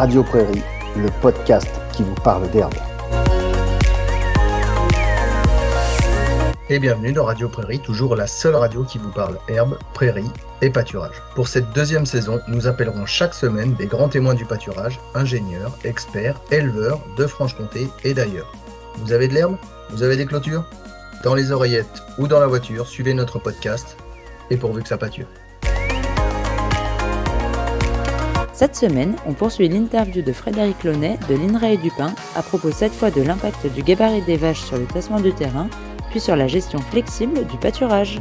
Radio Prairie, le podcast qui vous parle d'herbe. Et bienvenue dans Radio Prairie, toujours la seule radio qui vous parle herbe, prairie et pâturage. Pour cette deuxième saison, nous appellerons chaque semaine des grands témoins du pâturage, ingénieurs, experts, éleveurs de Franche-Comté et d'ailleurs. Vous avez de l'herbe ? Vous avez des clôtures ? Dans les oreillettes ou dans la voiture, suivez notre podcast et pourvu que ça pâture. Cette semaine, on poursuit l'interview de Frédéric Launay de l'INRAE du Pin à propos cette fois de l'impact du gabarit des vaches sur le tassement du terrain, puis sur la gestion flexible du pâturage.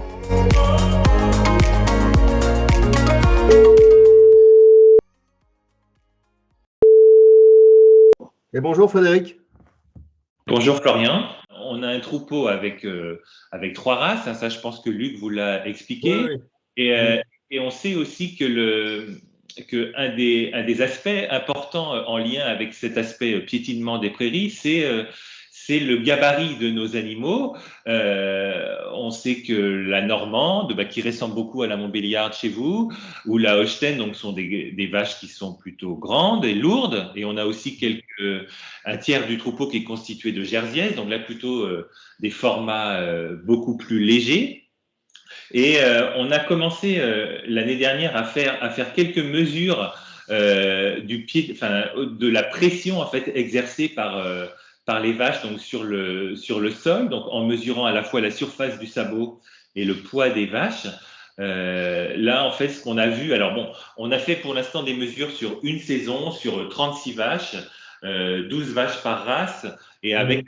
Et bonjour Frédéric. Bonjour Florian. On a un troupeau avec 3 races, ça je pense que Luc vous l'a expliqué. Oui. Et on sait aussi que un des aspects importants en lien avec cet aspect piétinement des prairies, c'est le gabarit de nos animaux. On sait que la normande, qui ressemble beaucoup à la montbéliarde chez vous, ou la holstein, donc sont des vaches qui sont plutôt grandes et lourdes. Et on a aussi un tiers du troupeau qui est constitué de jersiaises, donc là plutôt des formats beaucoup plus légers. Et on a commencé l'année dernière à faire quelques mesures de la pression en fait exercée par les vaches donc sur le sol, donc en mesurant à la fois la surface du sabot et le poids des vaches. Là, en fait, ce qu'on a vu, on a fait pour l'instant des mesures sur une saison, sur 36 vaches, 12 vaches par race, et avec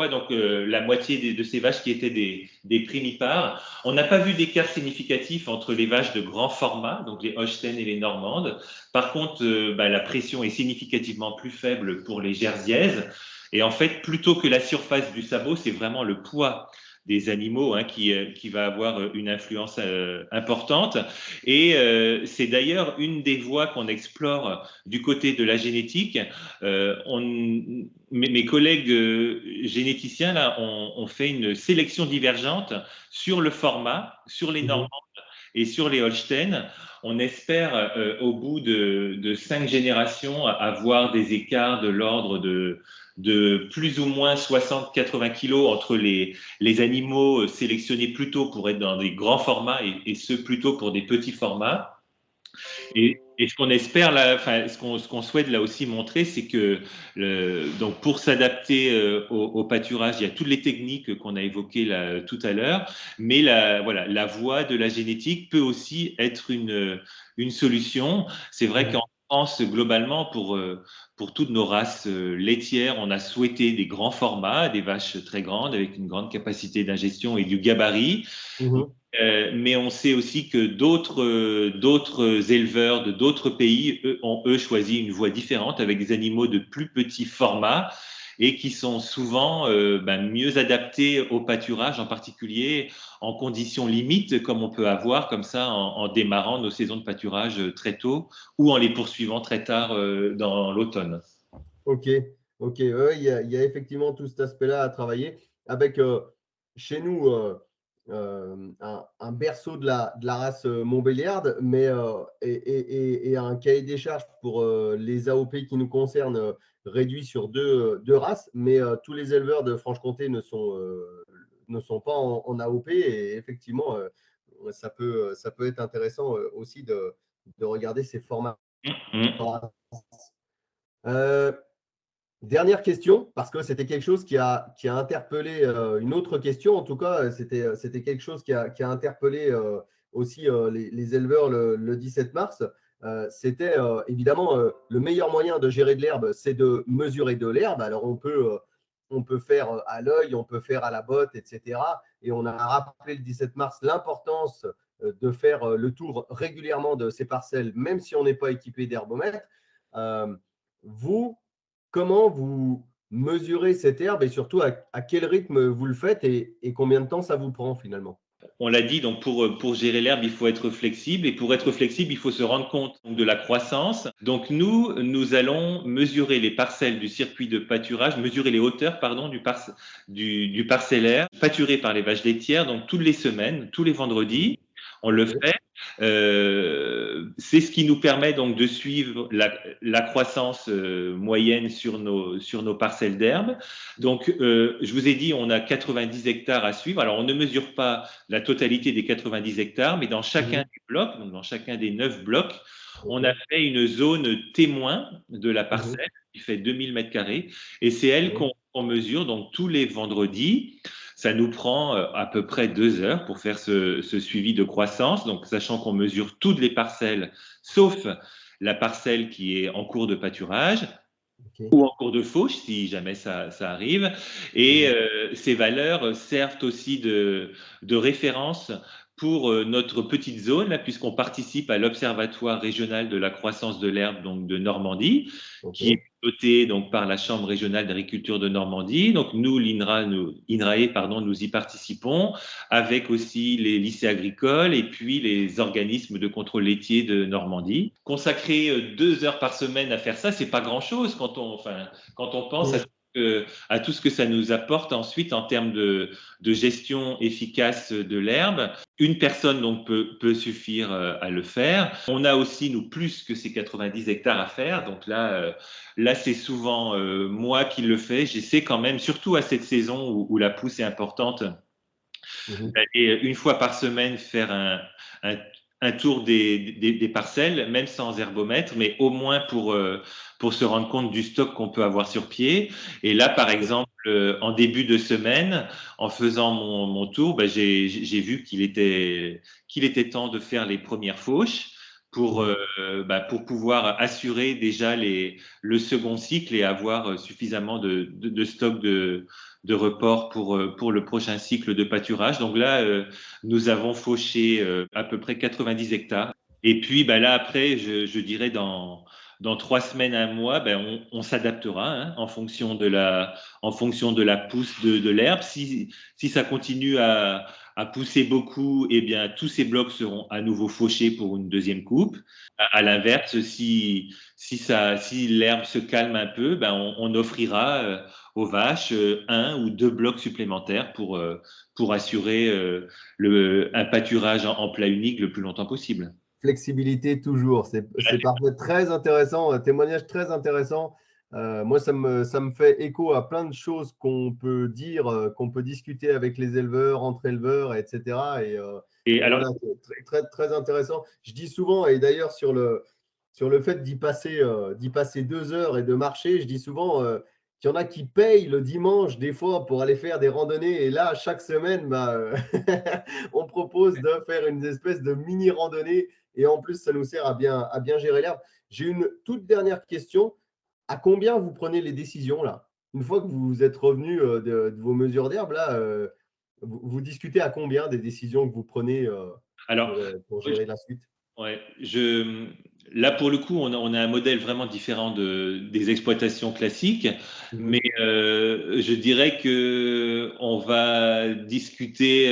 donc la moitié de ces vaches qui étaient des primipares. On n'a pas vu d'écart significatif entre les vaches de grand format, donc les holstein et les normandes. Par contre, la pression est significativement plus faible pour les jersiaises. Et en fait, plutôt que la surface du sabot, c'est vraiment le poids des animaux qui va avoir une influence importante. Et c'est d'ailleurs une des voies qu'on explore du côté de la génétique. Mes collègues généticiens là, ont fait une sélection divergente sur le format, sur les normandes et sur les holstein. On espère au bout de 5 générations avoir des écarts de l'ordre de plus ou moins 60-80 kilos entre les animaux sélectionnés plutôt pour être dans des grands formats et ceux plutôt pour des petits formats. Et ce qu'on espère là, ce qu'on souhaite là aussi montrer, c'est que donc pour s'adapter au pâturage, il y a toutes les techniques qu'on a évoquées là tout à l'heure, mais la voie de la génétique peut aussi être une solution. C'est vrai qu'en France, globalement, pour toutes nos races laitières, on a souhaité des grands formats, des vaches très grandes avec une grande capacité d'ingestion et du gabarit. Mais on sait aussi que d'autres éleveurs de d'autres pays ont choisi une voie différente avec des animaux de plus petits formats et qui sont souvent mieux adaptés au pâturage, en particulier en conditions limites, comme on peut avoir comme ça en démarrant nos saisons de pâturage très tôt ou en les poursuivant très tard dans l'automne. Ok. Il y a effectivement tout cet aspect-là à travailler avec chez nous un berceau de la race montbéliarde, mais et un cahier des charges pour les AOP qui nous concernent réduit sur deux races, mais tous les éleveurs de Franche-Comté ne sont pas en AOP et effectivement ça peut être intéressant aussi de regarder ces formats. Dernière question, parce que c'était quelque chose qui a interpellé une autre question. En tout cas, c'était quelque chose qui a interpellé aussi les éleveurs le 17 mars. C'était évidemment le meilleur moyen de gérer de l'herbe, c'est de mesurer de l'herbe. Alors, on peut faire à l'œil, on peut faire à la botte, etc. Et on a rappelé le 17 mars l'importance de faire le tour régulièrement de ces parcelles, même si on n'est pas équipé d'herbomètre. Comment vous mesurez cette herbe et surtout à quel rythme vous le faites et combien de temps ça vous prend finalement? On l'a dit, donc pour gérer l'herbe, il faut être flexible et pour être flexible, il faut se rendre compte de la croissance. Donc nous allons mesurer les parcelles du circuit de pâturage, mesurer les hauteurs du parcellaire pâturé par les vaches laitières, donc toutes les semaines, tous les vendredis. On le fait c'est ce qui nous permet donc de suivre la croissance moyenne sur nos parcelles d'herbe. Donc, je vous ai dit, on a 90 hectares à suivre. Alors, on ne mesure pas la totalité des 90 hectares, mais dans chacun des blocs, donc dans chacun des 9 blocs, on a fait une zone témoin de la parcelle qui fait 2000 mètres carrés, et c'est elle qu'on mesure donc tous les vendredis. Ça nous prend à peu près 2 heures pour faire ce suivi de croissance, donc sachant qu'on mesure toutes les parcelles, sauf la parcelle qui est en cours de pâturage ou en cours de fauche, si jamais ça arrive. Et ces valeurs servent aussi de référence pour notre petite zone, là, puisqu'on participe à l'Observatoire régional de la croissance de l'herbe donc de Normandie, qui est doté donc par la Chambre régionale d'agriculture de Normandie. Donc nous, l'INRAE, nous y participons, avec aussi les lycées agricoles et puis les organismes de contrôle laitier de Normandie. Consacrer 2 heures par semaine à faire ça, c'est pas grand-chose quand on pense à tout ce que ça nous apporte ensuite en termes de gestion efficace de l'herbe. Une personne donc peut suffire à le faire. On a aussi, nous, plus que ces 90 hectares à faire. Donc là c'est souvent moi qui le fais. J'essaie quand même, surtout à cette saison où la pousse est importante, d'aller une fois par semaine faire un tour des parcelles, même sans herbomètre, mais au moins pour se rendre compte du stock qu'on peut avoir sur pied. Et là, par exemple, en début de semaine, en faisant mon tour, j'ai vu qu'il était temps de faire les premières fauches pour pouvoir assurer déjà le second cycle et avoir suffisamment de stock de report pour le prochain cycle de pâturage. Donc là, nous avons fauché à peu près 90 hectares. Et puis là, après, je dirais dans 3 semaines, un mois, on s'adaptera en fonction de la pousse de l'herbe. Si ça continue à pousser beaucoup, eh bien, tous ces blocs seront à nouveau fauchés pour une deuxième coupe. À l'inverse, si l'herbe se calme un peu, on offrira aux vaches 1 ou 2 blocs supplémentaires pour assurer un pâturage en plat unique le plus longtemps possible. Flexibilité toujours, c'est parfait, très intéressant, témoignage très intéressant. Moi, ça me fait écho à plein de choses qu'on peut dire, qu'on peut discuter avec les éleveurs, entre éleveurs, etc. Et alors, voilà, c'est très, très intéressant. Je dis souvent, et d'ailleurs sur le fait d'y passer 2 heures et de marcher, je dis souvent qu'il y en a qui payent le dimanche des fois pour aller faire des randonnées. Et là, chaque semaine, on propose de faire une espèce de mini randonnée. Et en plus, ça nous sert à bien gérer l'herbe. J'ai une toute dernière question. À combien vous prenez les décisions là? Une fois que vous êtes revenu de vos mesures d'herbe, là, vous discutez à combien des décisions que vous prenez pour gérer la suite? Ouais, là pour le coup, on a un modèle vraiment différent des exploitations classiques, mais je dirais que on va discuter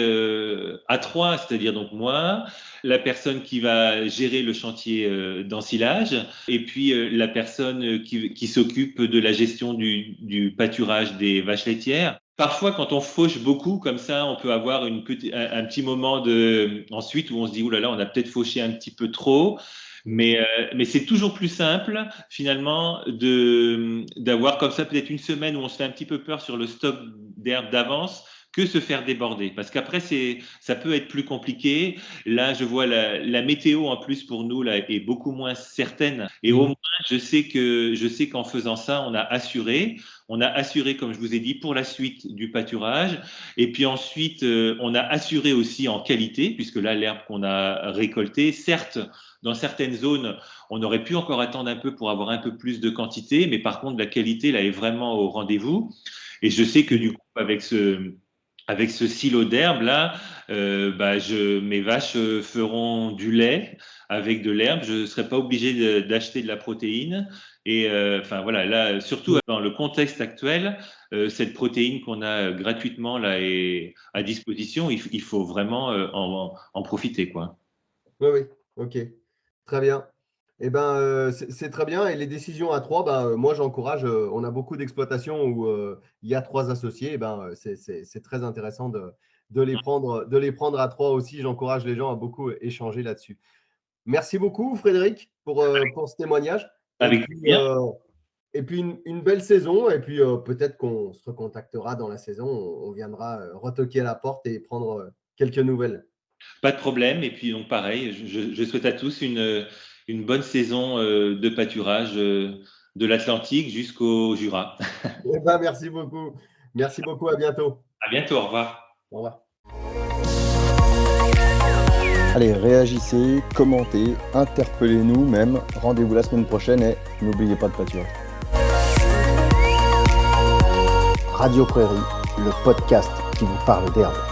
à 3, c'est-à-dire donc moi, la personne qui va gérer le chantier d'ensilage, et puis la personne qui s'occupe de la gestion du pâturage des vaches laitières. Parfois, quand on fauche beaucoup comme ça, on peut avoir un petit moment ensuite où on se dit, ouh là là, on a peut-être fauché un petit peu trop. Mais c'est toujours plus simple, finalement, d'avoir comme ça peut-être une semaine où on se fait un petit peu peur sur le stock d'herbe d'avance que se faire déborder. Parce qu'après, ça peut être plus compliqué. Là, je vois la météo en plus pour nous là, est beaucoup moins certaine. Et au moins, je sais qu'en faisant ça, on a assuré. On a assuré, comme je vous ai dit, pour la suite du pâturage. Et puis ensuite, on a assuré aussi en qualité, puisque là, l'herbe qu'on a récoltée, certes, dans certaines zones, on aurait pu encore attendre un peu pour avoir un peu plus de quantité, mais par contre, la qualité, là, est vraiment au rendez-vous. Et je sais que du coup, avec ce silo d'herbe là, mes vaches feront du lait avec de l'herbe. Je ne serai pas obligé d'acheter de la protéine. Et enfin voilà, là, surtout dans le contexte actuel, cette protéine qu'on a gratuitement là et à disposition, il faut vraiment en profiter, quoi. Oui, oui, ok, très bien. Eh ben, c'est très bien. Et les décisions à 3, moi j'encourage. On a beaucoup d'exploitations où il y a 3 associés. C'est très intéressant de les prendre à 3 aussi. J'encourage les gens à beaucoup échanger là-dessus. Merci beaucoup, Frédéric, pour ce témoignage. Avec plaisir. Et puis une belle saison. Et puis peut-être qu'on se recontactera dans la saison. On viendra retoquer à la porte et prendre quelques nouvelles. Pas de problème. Et puis, donc, pareil, je souhaite à tous une bonne saison de pâturage de l'Atlantique jusqu'au Jura. Eh ben, merci beaucoup. Merci beaucoup. À bientôt. À bientôt. Au revoir. Au revoir. Allez, réagissez, commentez, interpellez-nous même. Rendez-vous la semaine prochaine et n'oubliez pas de pâturer. Radio Prairie, le podcast qui vous parle d'herbe.